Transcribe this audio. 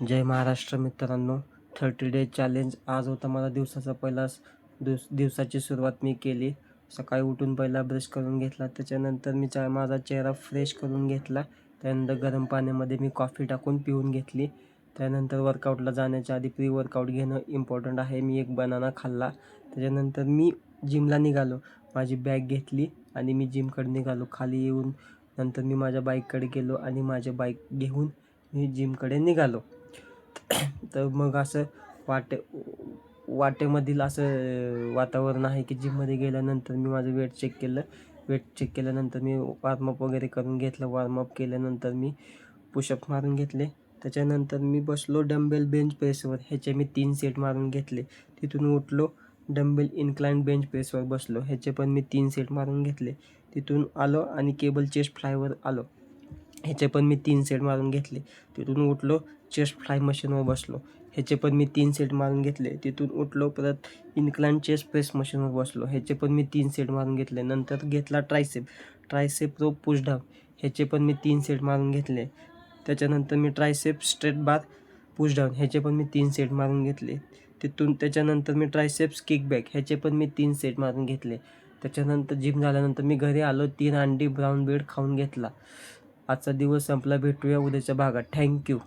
जय महाराष्ट्र मित्रांनो. 30 day challenge आज होता माझा दिवसाचा पहिला दिवसाची सुरुवात मी केली. सकाळी उठून पहिला ब्रश करून घेतला, त्याच्यानंतर मी माझा चेहरा फ्रेश करून घेतला. त्यानंतर गरम पाण्यामध्ये मी कॉफी टाकून पिऊन घेतली. त्यानंतर वर्कआउटला जाण्याच्या आधी प्री वर्कआउट घेणं इम्पॉर्टंट आहे. मी एक बनाना खाल्ला. त्याच्यानंतर मी जिमला निघालो. माझी बॅग घेतली आणि मी जिमकडे निघालो. खाली येऊन नंतर मी माझ्या बाईककडे गेलो आणि माझ्या बाईक घेऊन मी जिमकडे निघालो. तर मग असं वाटेमधील असं वातावरण आहे की जिममध्ये गेल्यानंतर मी माझं वेट चेक केलं. वेट चेक केल्यानंतर मी वॉर्मअप वगैरे करून घेतलं. वॉर्मअप केल्यानंतर मी पुशअप मारून घेतले. त्याच्यानंतर मी बसलो डंबेल बेंच प्रेसवर. ह्याचे मी 3 सेट मारून घेतले. तिथून उठलो, डंबेल इन्क्लाइन बेंच प्रेसवर बसलो. ह्याचे पण मी 3 सेट मारून घेतले. तिथून आलो आणि केबल चेस्ट फ्लायवर आलो. ह्याचे पण मी 3 सेट मारून घेतले. तिथून उठलो, चेस्ट फ्लाय मशीनवर बसलो. ह्याचे पण मी 3 सेट मारून घेतले. तिथून उठलो, परत इन्क्लाइन चेस्ट प्रेस मशीनवर बसलो. ह्याचे पण मी 3 सेट मारून घेतले. नंतर घेतला ट्रायसेप रो पुशडाऊन. ह्याचे पण मी 3 सेट मारून घेतले. त्याच्यानंतर मी ट्रायसेप स्ट्रेट बार पुशडाऊन. ह्याचे पण मी 3 सेट मारून घेतले. त्याच्यानंतर मी ट्रायसेप्स किकबॅक. ह्याचे पण मी 3 सेट मारून घेतले. त्याच्यानंतर जिम झाल्यानंतर मी घरी आलो. 3 अंडी ब्राऊन ब्रेड खाऊन घेतला. आजचा दिवस संपला. भेटूया उद्याच्या भागात. थँक्यू.